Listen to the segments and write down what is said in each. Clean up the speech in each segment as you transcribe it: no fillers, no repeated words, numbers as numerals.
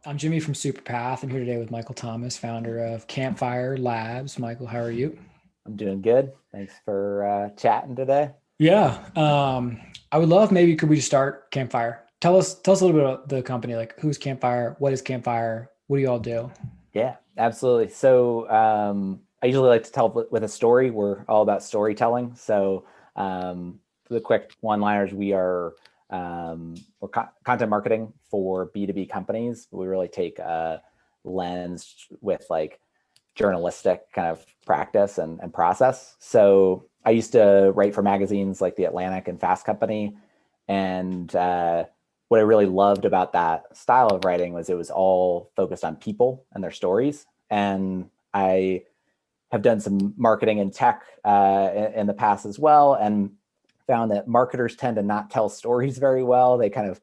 I'm Jimmy from Superpath. I'm here today with Michael Thomas, founder of Campfire Labs. Michael, how are you? I'm doing good. Thanks for chatting today. Yeah. I would love maybe could we just start Campfire? Tell us a little bit about the company, like who's Campfire, what is Campfire, what do you all do? Yeah, absolutely. So I usually like to tell with a story. We're all about storytelling. So for the quick one-liners, we're content marketing for B2B companies. We really take a lens with like journalistic kind of practice and process. So I used to write for magazines like The Atlantic and Fast Company. And what I really loved about that style of writing was it was all focused on people and their stories. And I have done some marketing and tech in the past as well, and found that marketers tend to not tell stories very well. They kind of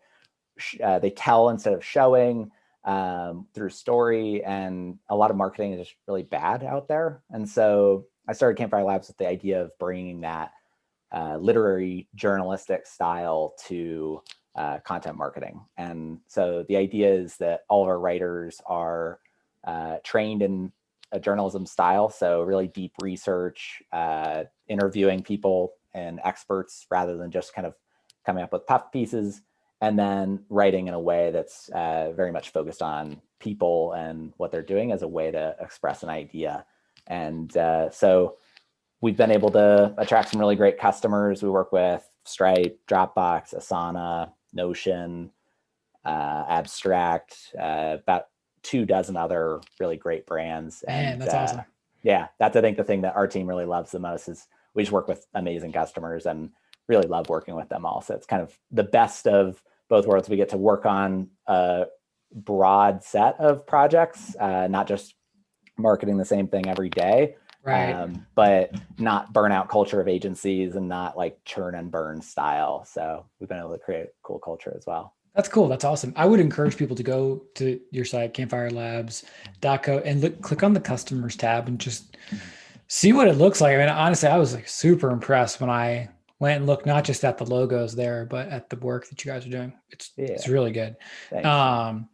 they tell instead of showing through story, and a lot of marketing is just really bad out there. And so I started Campfire Labs with the idea of bringing that literary journalistic style to content marketing. And so the idea is that all of our writers are trained in a journalism style, so really deep research, interviewing people and experts rather than just kind of coming up with puff pieces, and then writing in a way that's very much focused on people and what they're doing as a way to express an idea. And so we've been able to attract some really great customers. We work with Stripe, Dropbox, Asana, Notion, Abstract, about 24 other really great brands. Man, And that's awesome. yeah, that's I think the thing that our team really loves the most is we just work with amazing customers and really love working with them all. So it's kind of the best of both worlds. We get to work on a broad set of projects, not just marketing the same thing every day, Right. but not burnout culture of agencies and not like churn and burn style. So we've been able to create a cool culture as well. That's cool. That's awesome. I would encourage people to go to your site, campfirelabs.co, and click on the customers tab and just see what it looks like. I mean, honestly, I was like super impressed when I went and looked not just at the logos there, but at the work that you guys are doing. It's Yeah, really good. thanks. Um,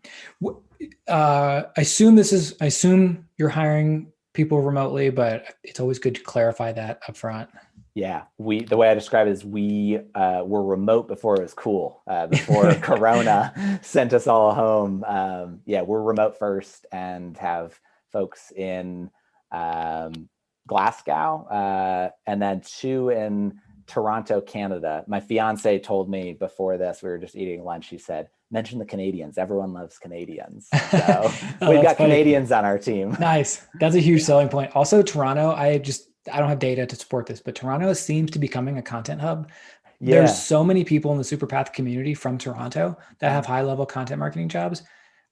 I assume you're hiring people remotely, but it's always good to clarify that up front. Yeah, we the way I describe it is we were remote before it was cool. Before Corona sent us all home. Yeah, we're remote first and have folks in Glasgow, and then two in Toronto, Canada. My fiance told me before this, we were just eating lunch. She said, "Mention the Canadians. Everyone loves Canadians." So Oh, we've that's got funny. Canadians on our team. Nice. That's a huge selling point. Also, Toronto, I don't have data to support this, but Toronto seems to be becoming a content hub. There's Yeah. so many people in the Superpath community from Toronto that have Mhm. high level content marketing jobs.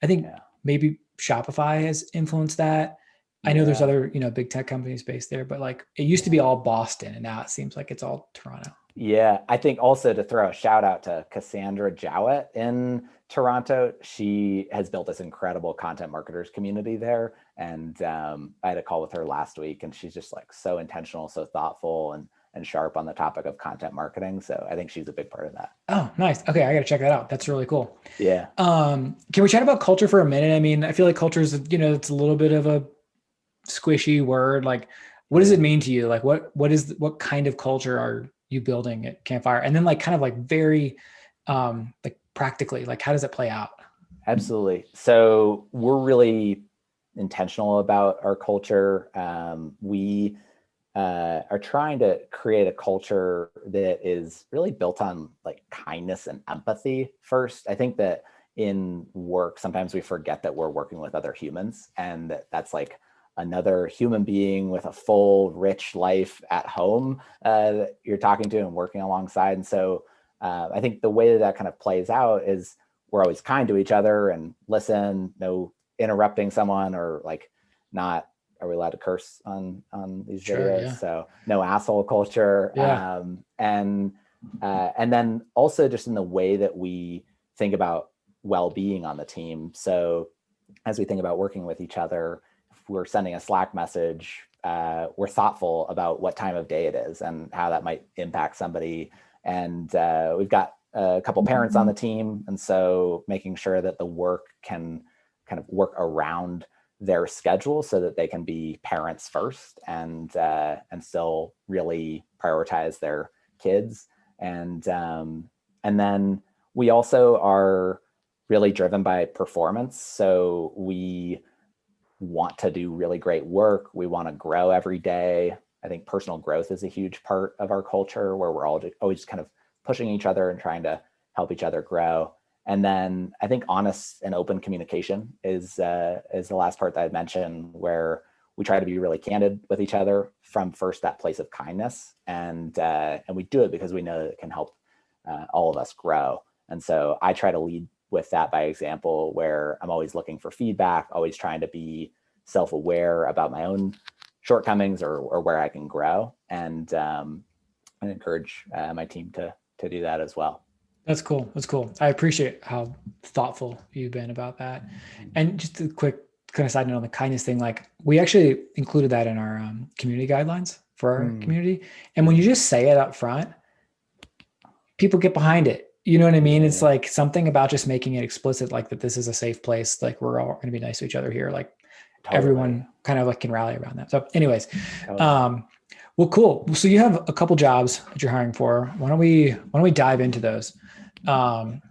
I think Yeah. maybe Shopify has influenced that. I know there's Yeah. other, big tech companies based there, but like it used to be Yeah. all Boston and now it seems like it's all Toronto. Yeah, I think also to throw a shout out to Cassandra Jowett in Toronto. She has built this incredible content marketers community there. And I had a call with her last week, and she's just like so intentional, so thoughtful, and sharp on the topic of content marketing. So I think she's a big part of that. Oh, nice. Okay, I got to check that out. That's really cool. Yeah. Can we chat about culture for a minute? I mean, I feel like culture is, it's a little bit of a squishy word. Like, what does it Yeah. mean to you? Like, what kind of culture are you building at Campfire? And then like kind of like very like practically, like how does it play out? Absolutely. So we're really intentional about our culture. We are trying to create a culture that is really built on like kindness and empathy first. I think that in work, sometimes we forget that we're working with other humans, and that's like another human being with a full, rich life at home that you're talking to and working alongside. And so I think the way that that kind of plays out is we're always kind to each other and listen, no interrupting someone or like not, are we allowed to curse on these Sure. videos? Yeah. So no asshole culture. Yeah. And then also just in the way that we think about well-being on the team. So as we think about working with each other, if we're sending a Slack message, we're thoughtful about what time of day it is and how that might impact somebody. And we've got a couple parents on the team, and so making sure that the work can kind of work around their schedule so that they can be parents first and still really prioritize their kids. And then we also are really driven by performance. So we want to do really great work. We want to grow every day. I think personal growth is a huge part of our culture, where we're all always kind of pushing each other and trying to help each other grow. And then I think honest and open communication is the last part that I'd mentioned, where we try to be really candid with each other from first that place of kindness, and we do it because we know that it can help all of us grow. And so I try to lead with that by example, where I'm always looking for feedback, always trying to be self-aware about my own shortcomings or where I can grow, and encourage my team to do that as well. That's cool. That's cool. I appreciate how thoughtful you've been about that. And just a quick kind of side note on the kindness thing, like we actually included that in our community guidelines for our community. And when you just say it up front, people get behind it. You know what I mean? It's like something about just making it explicit, like that this is a safe place. Like we're all going to be nice to each other here. Like everyone kind of like can rally around that. So anyways, well, cool. So you have a couple jobs that you're hiring for. Why don't we dive into those? The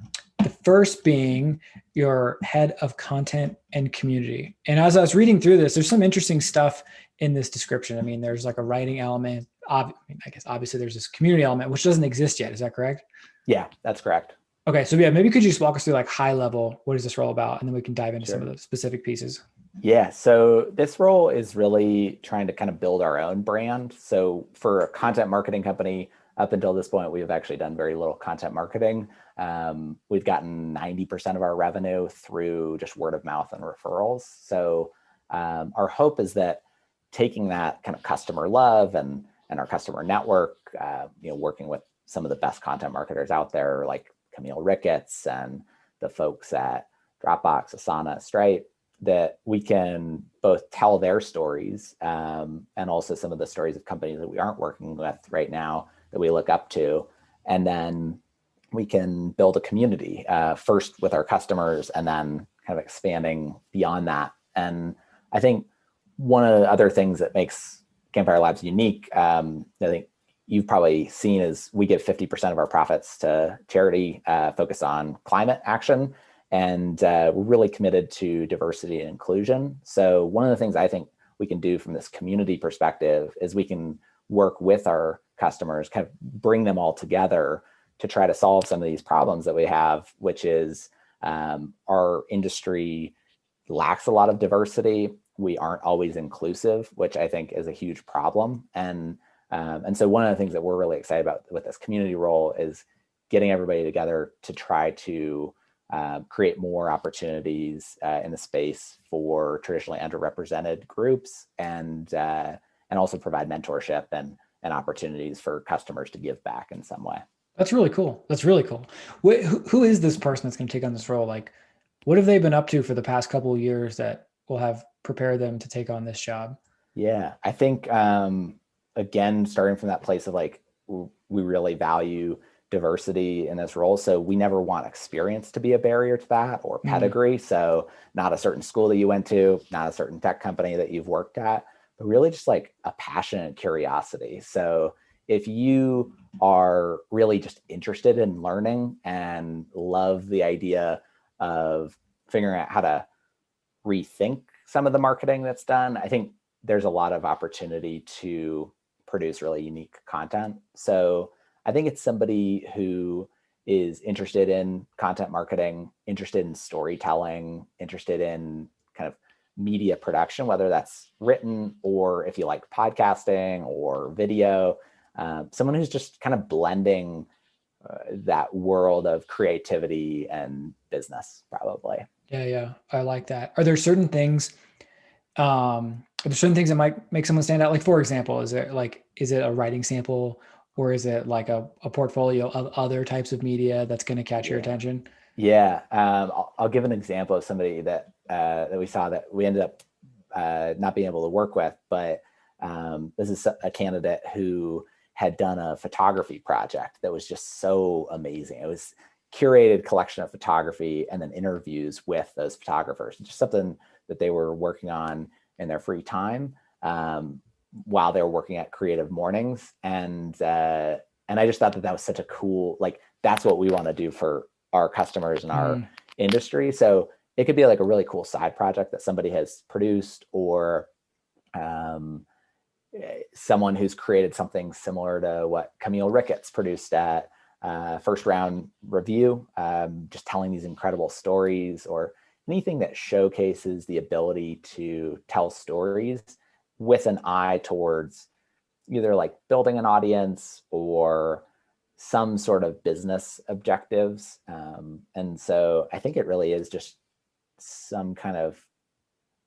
first being your head of content and community. And as I was reading through this, there's some interesting stuff in this description. I mean, there's like a writing element. I guess obviously there's this community element, which doesn't exist yet. Is that correct? Yeah, that's correct. Okay. So yeah, maybe could you just walk us through like high level, what is this role about? And then we can dive into some of the specific pieces. Yeah. So this role is really trying to kind of build our own brand. So for a content marketing company, up until this point, we've actually done very little content marketing. We've gotten 90% of our revenue through just word of mouth and referrals. So our hope is that taking that kind of customer love and our customer network, working with some of the best content marketers out there, like Camille Ricketts and the folks at Dropbox, Asana, Stripe, that we can both tell their stories and also some of the stories of companies that we aren't working with right now that we look up to. And then we can build a community first with our customers and then kind of expanding beyond that. And I think one of the other things that makes Campfire Labs unique, I think you've probably seen, is we give 50% of our profits to charity focused on climate action. And we're really committed to diversity and inclusion. So one of the things I think we can do from this community perspective is we can work with our customers, kind of bring them all together to try to solve some of these problems that we have, which is our industry lacks a lot of diversity. We aren't always inclusive, which I think is a huge problem. And so one of the things that we're really excited about with this community role is getting everybody together to try to create more opportunities in the space for traditionally underrepresented groups, and also provide mentorship and opportunities for customers to give back in some way. That's really cool. That's really cool. Who is this person that's going to take on this role? Like, what have they been up to for the past couple of years that will have prepared them to take on this job? Yeah, I think, again, starting from that place of like, we really value diversity in this role. So we never want experience to be a barrier to that, or pedigree. So not a certain school that you went to, not a certain tech company that you've worked at, but really just like a passion and curiosity. So if you are really just interested in learning and love the idea of figuring out how to rethink some of the marketing that's done, I think there's a lot of opportunity to produce really unique content. So I think it's somebody who is interested in content marketing, interested in storytelling, interested in kind of media production, whether that's written or if you like podcasting or video, someone who's just kind of blending that world of creativity and business, probably. Yeah, I like that. Are there certain things? Are there certain things that might make someone stand out? Like, for example, is it a writing sample, or is it like a portfolio of other types of media that's going to catch your attention? Yeah, I'll give an example of somebody that we saw that we ended up not being able to work with, but this is a candidate who had done a photography project that was just so amazing. It was curated collection of photography and then interviews with those photographers. Just something that they were working on in their free time while they were working at Creative Mornings. And I just thought that was such a cool, like, that's what we want to do for our customers and our industry. So it could be like a really cool side project that somebody has produced, or someone who's created something similar to what Camille Ricketts produced at First Round Review, just telling these incredible stories, or anything that showcases the ability to tell stories with an eye towards either like building an audience or some sort of business objectives. And so I think it really is just some kind of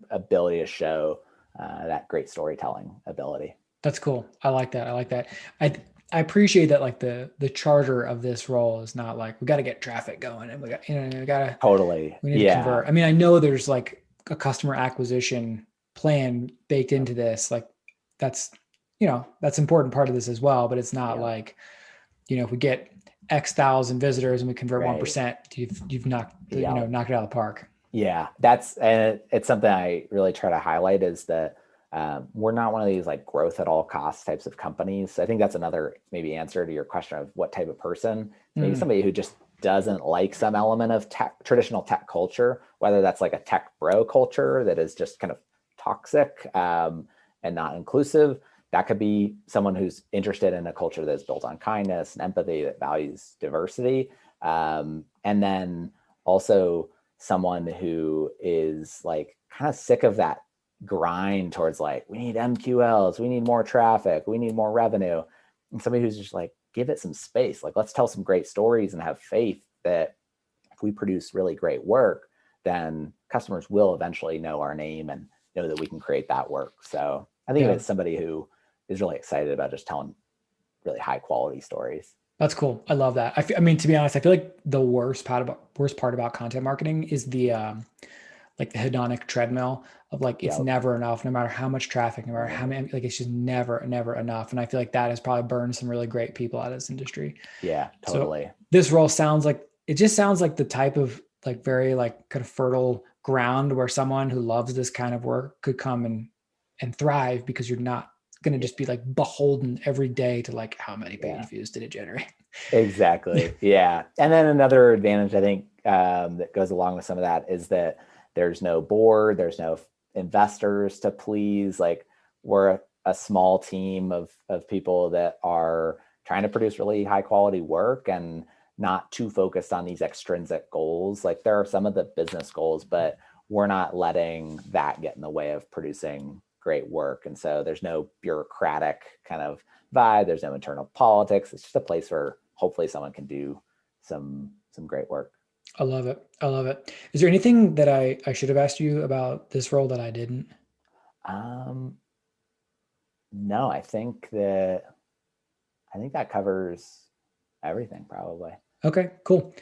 ability to show that great storytelling ability. That's cool. I like that. I like that. I appreciate that, like the charter of this role is not like, we got to get traffic going and we got, we need to convert. I mean, I know there's like a customer acquisition plan baked into this. Like that's, that's an important part of this as well, but it's not like, if we get X thousand visitors and we convert 1%, you've knocked, knocked it out of the park. Yeah, and it's something I really try to highlight, is that we're not one of these like growth at all costs types of companies. I think that's another maybe answer to your question of what type of person. Maybe somebody who just doesn't like some element of traditional tech culture, whether that's like a tech bro culture that is just kind of toxic and not inclusive. That could be someone who's interested in a culture that's built on kindness and empathy, that values diversity. And then also someone who is like kind of sick of that grind towards like, we need MQLs, we need more traffic, we need more revenue. And somebody who's just like, give it some space. Like, let's tell some great stories and have faith that if we produce really great work, then customers will eventually know our name and know that we can create that work. So I think it's somebody who is really excited about just telling really high quality stories. That's cool. I love that. I mean, to be honest, I feel like the worst part about content marketing is the like the hedonic treadmill of like, it's never enough, no matter how much traffic, no matter how many, like it's just never enough. And I feel like that has probably burned some really great people out of this industry. Yeah, totally. So this role sounds like the type of like very like kind of fertile ground where someone who loves this kind of work could come and thrive, because you're not going to just be like beholden every day to like, how many page views did it generate? Exactly. Yeah. And then another advantage, I think, that goes along with some of that is that there's no board, there's no investors to please. Like, we're a small team of people that are trying to produce really high quality work and not too focused on these extrinsic goals. Like, there are some of the business goals, but we're not letting that get in the way of producing great work. And so there's no bureaucratic kind of vibe. There's no internal politics. It's just a place where hopefully someone can do some great work. I love it. I love it. Is there anything that I should have asked you about this role that I didn't? No, I think that covers everything probably. Okay, cool.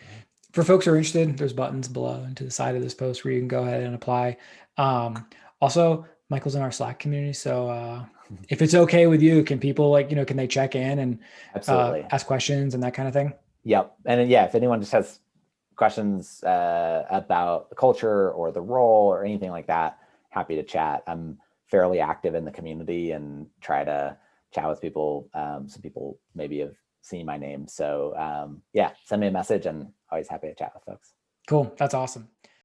For folks who are interested, there's buttons below and to the side of this post where you can go ahead and apply. Also, Michael's in our Slack community. So if it's okay with you, can people can they check in and ask questions and that kind of thing? Yep. And then, if anyone just has questions about the culture or the role or anything like that, happy to chat. I'm fairly active in the community and try to chat with people. Some people maybe have seen my name. So send me a message, and always happy to chat with folks. Cool. That's awesome.